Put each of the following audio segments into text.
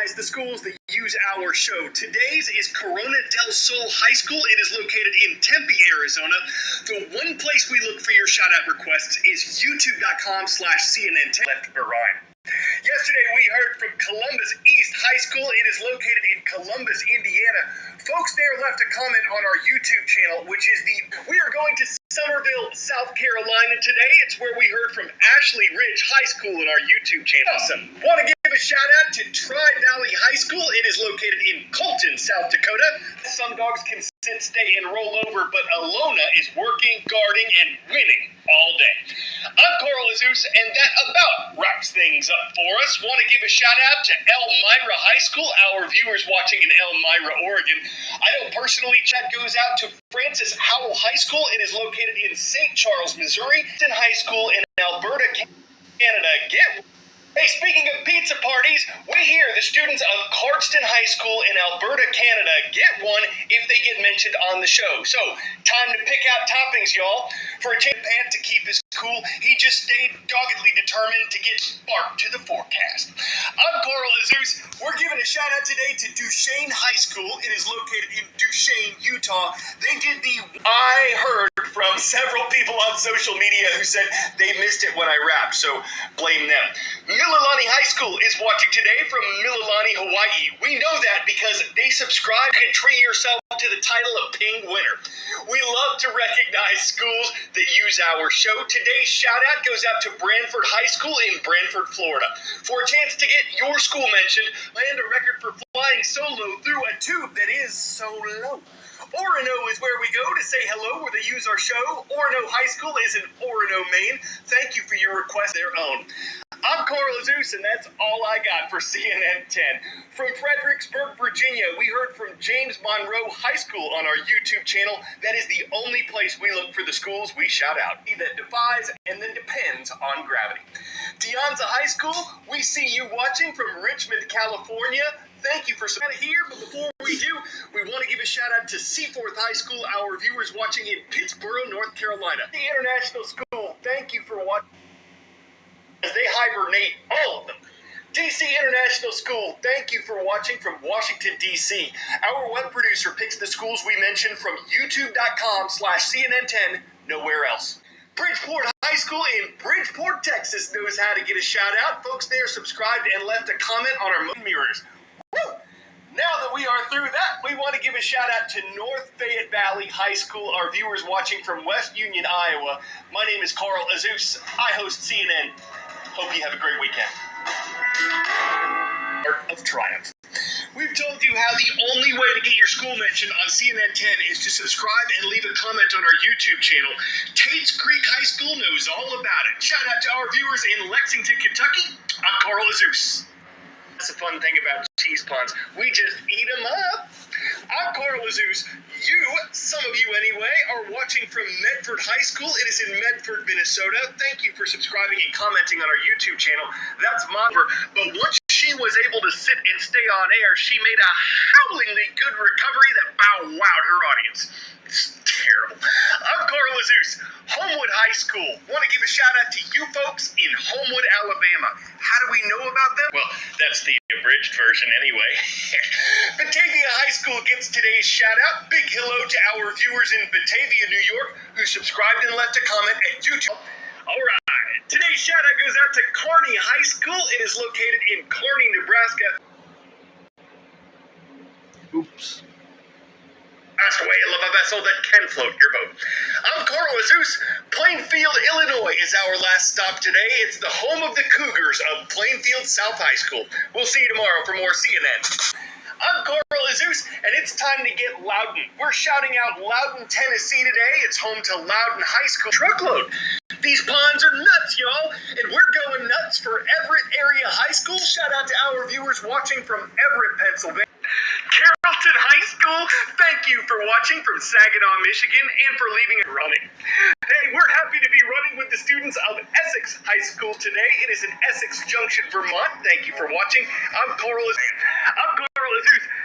recognize the schools that use our show. Today's is Corona del Sol High School. It is located in Tempe, Arizona. The one place we look for your shout-out requests is youtube.com/CNN10 left Rhyme. Yesterday we heard from Columbus East High School. It is located in Columbus, Indiana. Folks there left a comment on our YouTube channel, which is we are going to Summerville, South Carolina today. It's where we heard from Ashley Ridge High School in our YouTube channel. Awesome. Want to give a shout out to Tri-Valley High School. It is located in Colton, South Dakota. Some dogs can sit, stay, and roll over, but Alona is working, guarding, and winning all day. I'm Carl Azuz, and that about wraps things up for us. Want to give a shout out to Elmira High School, our viewers watching in Elmira, Oregon. I know personally, chat goes out to Francis Howell High School. It is located in St. Charles, Missouri. High School in Alberta, Canada. Hey, speaking of pizza parties, we hear the students of Cardston High School in Alberta, Canada get one if they get mentioned on the show. So, time to pick out toppings, y'all. For a Pant to keep his cool, he just stayed doggedly determined to get sparked to the forecast. I'm Carl Azuz. We're giving a shout out today to Duchesne High School. It is located in Duchesne, Utah. They did I heard from several people on social media who said they missed it when I rapped, so blame them. Mililani High School is watching today from Mililani, Hawaii. We know that because they subscribe and treat yourself to the title of Ping Winner. We love to recognize schools that use our show. Today's shout out goes out to Branford High School in Branford, Florida. For a chance to get your school mentioned, land a record for flying solo through a tube that is so low. Orono is where we go to say hello where they use our show. Orono High School is in Orono, Maine. Thank you for your request, their own. I'm Carl Azuz, and that's all I got for CNN 10. From Fredericksburg, Virginia, we heard from James Monroe High School on our YouTube channel. That is the only place we look for the schools we shout out. That defies and then depends on gravity. Deonza High School, we see you watching from Richmond, California. Thank you for here, but before we do, we want to give a shout out to Seaforth High School, our viewers watching in Pittsboro, North Carolina. The International School, thank you for watching as they hibernate, all of them. DC International School, thank you for watching from Washington, D.C. Our web producer picks the schools we mentioned from youtube.com/CNN10, nowhere else. Bridgeport High School in Bridgeport, Texas knows how to get a shout out. Folks there subscribed and left a comment on our mirrors. Woo! Now that we are through that, we want to give a shout out to North Fayette Valley High School, our viewers watching from West Union, Iowa. My name is Carl Azuz. I host CNN. Hope you have a great weekend. Art of Triumph. We've told you how the only way to get your school mentioned on CNN 10 is to subscribe and leave a comment on our YouTube channel. Tate's Creek High School knows all about it. Shout out to our viewers in Lexington, Kentucky. I'm Carl Azuz. That's the fun thing about cheese puns. We just eat them up. I'm Carl Azuz. You, some of you anyway, are watching from Medford High School. It is in Medford, Minnesota. Thank you for subscribing and commenting on our YouTube channel. That's Monver. But once she was able to sit and stay on air, she made a howlingly good recovery that bow-wowed her audience. It's terrible. I'm Carl Azuz. Homewood High School. Want to give a shout out to you folks in Homewood, Alabama. How do we know about them? Well, that's the abridged version anyway. Batavia High School gets today's shout out. Big hello to our viewers in Batavia, New York, who subscribed and left a comment at YouTube. All right. Today's shout out goes out to Kearney High School. It is located in Kearney, Nebraska. Oops. Ask away, love a vessel that can float your boat. I'm Carl Azuz. Plainfield, Illinois is our last stop today. It's the home of the Cougars of Plainfield South High School. We'll see you tomorrow for more CNN. I'm Carl Azuz, and it's time to get Loudon. We're shouting out Loudon, Tennessee today. It's home to Loudon High School. Truckload. These ponds are nuts, y'all, and we're going nuts for Everett Area High School. Shout out to our viewers watching from Everett, Pennsylvania. Carrollton High School, thank you for watching from Saginaw, Michigan, and for leaving it running. Hey, we're happy to be running with the students of Essex High School today. It is in Essex Junction, Vermont. Thank you for watching. I'm Carl Azuz.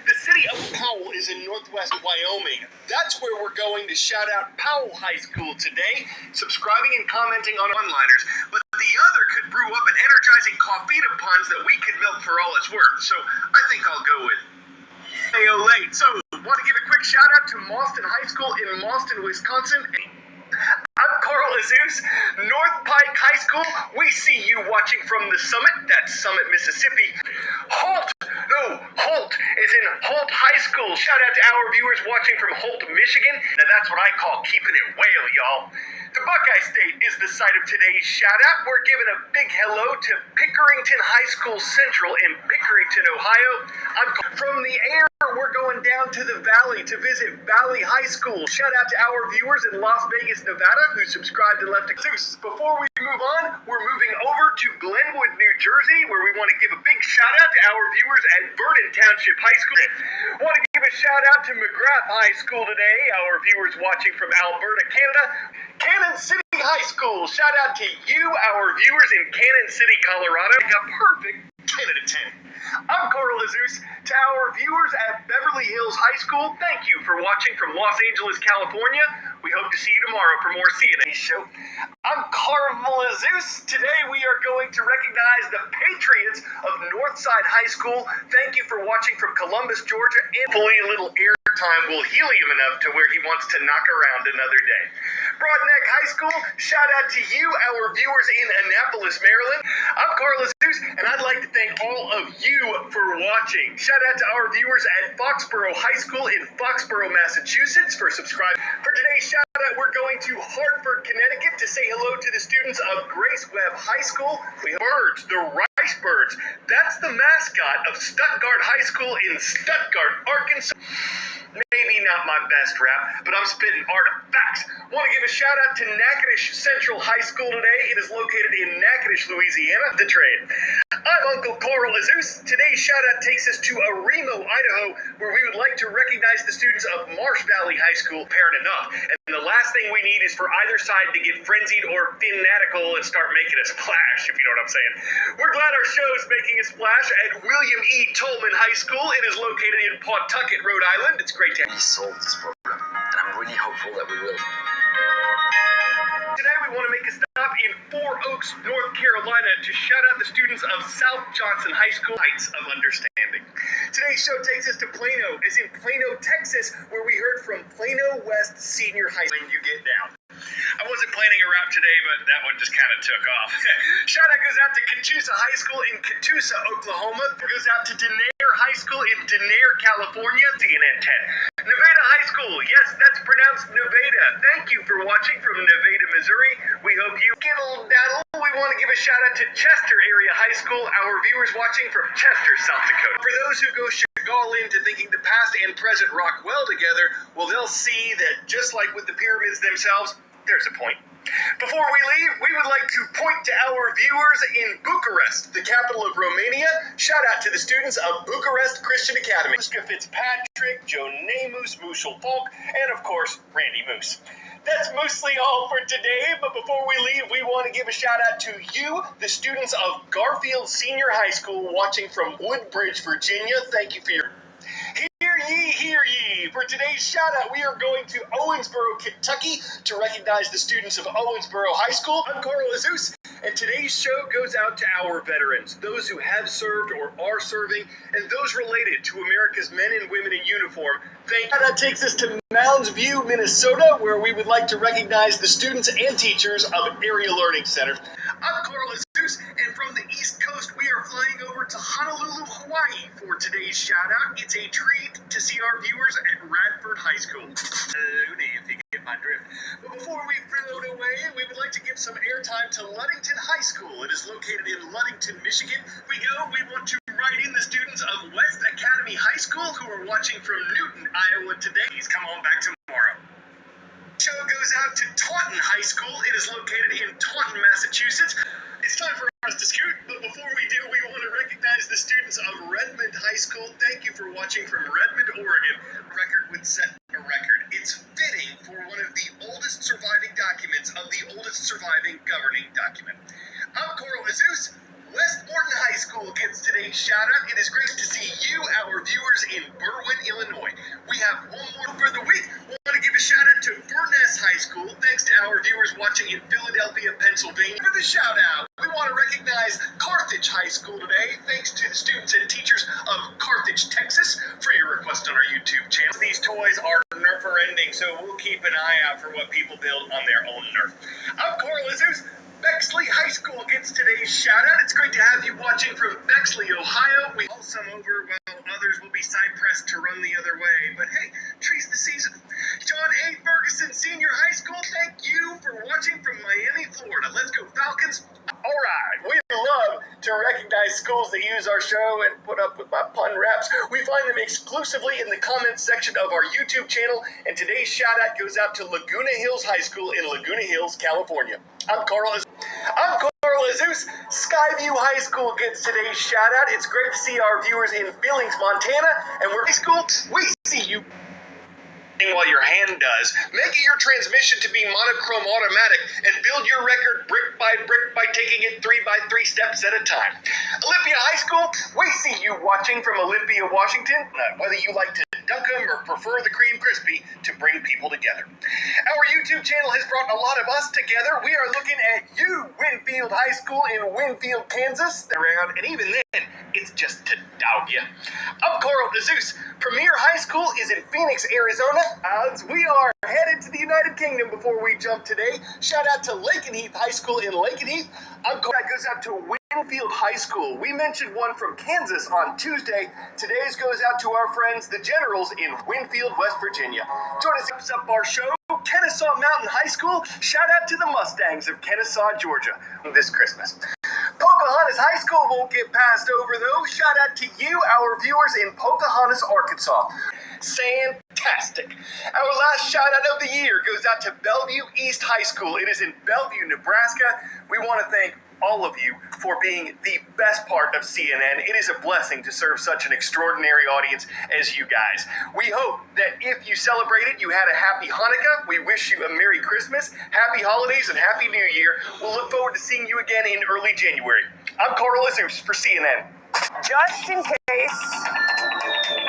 The city of Powell is in northwest Wyoming. That's where we're going to shout out Powell High School today, subscribing and commenting on one-liners. But the the other could brew up an energizing coffeeta puns that we could milk for all it's worth. So I think I'll go with late. So, want to give a quick shout out to Mauston High School in Mauston, Wisconsin. I'm Carl Azuz, North Pike High School. We see you watching from the summit. That's Summit, Mississippi. Holt is in Holt High School. Shout out to our viewers watching from Holt, Michigan. Now that's what I call keeping it whale, y'all. The Buckeye State is the site of today's shout out. We're giving a big hello to Pickerington High School Central in Pickerington, Ohio. From the air, we're going down to the valley to visit Valley High School. Shout out to our viewers in Las Vegas, Nevada who subscribed and left a Zeus. Before we move on, we're moving over to Glenwood, New Jersey, where we want to give a big shout out to our viewers at Vernon Township High School. Want to give a shout out to McGrath High School today, our viewers watching from Alberta, Canada. Cannon City High School, shout out to you, our viewers in Cannon City, Colorado. A perfect 10 out of 10. I'm Carl Azuz. To our viewers at Beverly Hills High School, thank you for watching from Los Angeles, California. We hope to see you tomorrow for more CNN show. I'm Carl Azuz. Today we are going to recognize the Patriots of Northside High School. Thank you for watching from Columbus, Georgia. And hopefully a little airtime will heal him enough to where he wants to knock around another day. Broadneck High School, shout out to you, our viewers in Annapolis, Maryland. I'm Carl Azuz, and I'd like to thank all of you for watching. Shout out to our viewers at Foxborough High School in Foxborough, Massachusetts for subscribing. For today's shout out, we're going to Hartford, Connecticut to say hello to the students of Grace Webb High School. Birds, the Rice Birds. That's the mascot of Stuttgart High School in Stuttgart, Arkansas. Maybe not my best rap, but I'm spitting artifacts. Want to give a shout out to Natchitoches Central High School today. It is located in Natchitoches, Louisiana. The trade. I'm Uncle Carl Azuz. Today's shout out takes us to Aremo, Idaho, where we would like to recognize the students of Marsh Valley High School. Parent enough. And the last thing we need is for either side to get frenzied or fanatical and start making a splash, if you know what I'm saying. We're glad our show is making a splash at William E. Tolman High School. It is located in Pawtucket, Rhode Island. It's great to have we solve this problem, and I'm really hopeful that we will. Today we want to make a stop in Four Oaks, North Carolina to shout out the students of South Johnson High School, Heights of Understanding. Today's show takes us to Plano, as in Plano, Texas, where we heard from Plano West Senior High School. You get down. I wasn't planning a rap today, but that one just kind of took off. Shout out goes out to Catoosa High School in Catoosa, Oklahoma. It goes out to Denair High School in Denair, California. CNN 10. Nevada High School. Yes, that's pronounced Nevada. Thank you for watching from Nevada, Missouri. We hope you skittle daddle. We want to give a shout out to Chester Area High School, our viewers watching from Chester, South Dakota. For those who go all into thinking the past and present rock well together, well, they'll see that just like with the pyramids themselves, there's a point. Before we leave, we would like to point to our viewers in Bucharest, the capital of Romania. Shout out to the students of Bucharest Christian Academy. Muska Fitzpatrick, Joe Namus, Mushel Falk, and of course, Randy Moose. That's mostly all for today, but before we leave, we want to give a shout out to you, the students of Garfield Senior High School watching from Woodbridge, Virginia. Thank you for your... Hear ye! For today's shout out, we are going to Owensboro, Kentucky to recognize the students of Owensboro High School. I'm Carl Azuz, and today's show goes out to our veterans, those who have served or are serving, and those related to America's men and women in uniform. Thank you. That takes us to Mounds View, Minnesota, where we would like to recognize the students and teachers of Area Learning Center. I'm Carl Azuz, and from the East Coast, we are flying over to Honolulu, Hawaii for today's shout out. It's a treat to see our viewers at Radford High School. If you get my drift. But before we float away, we would like to give some airtime to Ludington High School. It is located in Ludington, Michigan. We want to write in the students of West Academy High School who are watching from Newton, Iowa today. Please come on back tomorrow. Show goes out to Taunton High School. It is located in Taunton, Massachusetts. It's time for us to scoot, but before we do, we want to recognize the students of Redmond High School. Thank you for watching from Redmond, Oregon. Record would set a record. It's fitting for one of the oldest surviving documents of the oldest surviving governing document. I'm Carl Azuz. West Morton High School gets today's shout out. It is great to see you, our viewers in Berwyn, Illinois. We have one more for the week. We want to give a shout out to Furness High School. Thanks to our viewers watching in Philadelphia, Pennsylvania. For the shout out, Carthage High School today. Thanks to the students and teachers of Carthage, Texas, for your request on our YouTube channel. These toys are Nerfer ending, so we'll keep an eye out for what people build on their own Nerf. I'm Coral Azuz. Bexley High School gets today's shout out. It's great to have you watching from Bexley, Ohio. We all some over while others will be side pressed to run the other way. But hey, trees the season. John A. Ferguson Senior High School, thank you for watching from Miami, Florida. Let's go Falcons. All right, we love to recognize schools that use our show and put up with my pun raps. We find them exclusively in the comments section of our YouTube channel, and today's shout out goes out to Laguna Hills High School in Laguna Hills, California. I'm Carl Azuz. Skyview High School gets today's shout out. It's great to see our viewers in Billings, Montana, and we're high school. We see you. While your hand does, make it your transmission to be monochrome automatic and build your record brick by taking it 3 by 3 steps at a time. Olympia High School, we see you watching from Olympia, Washington, whether you like to dunk them or prefer the cream crispy to bring people together. Our YouTube channel has brought a lot of us together. We are looking at you, Winfield High School in Winfield, Kansas. Around, and even then, it's just to dog you. I'm Coral Azuz. Premier High School is in Phoenix, Arizona. As we are headed to the United Kingdom before we jump today. Shout out to Lakenheath High School in Lakenheath. I'm Coral. That goes out to Winfield High School. We mentioned one from Kansas on Tuesday. Today's goes out to our friends, the Generals in Winfield, West Virginia. Join us up our show. Kennesaw Mountain High School. Shout out to the Mustangs of Kennesaw, Georgia this Christmas. Pocahontas High School won't get passed over though. Shout out to you, our viewers in Pocahontas, Arkansas. Fantastic. Our last shout out of the year goes out to Bellevue East High School. It is in Bellevue, Nebraska. We want to thank all of you for being the best part of CNN. It is a blessing to serve such an extraordinary audience as you guys. We hope that if you celebrated, you had a happy Hanukkah. We wish you a Merry Christmas, Happy Holidays, and Happy New Year. We'll look forward to seeing you again in early January. I'm Carl Azuz for CNN. Just in case.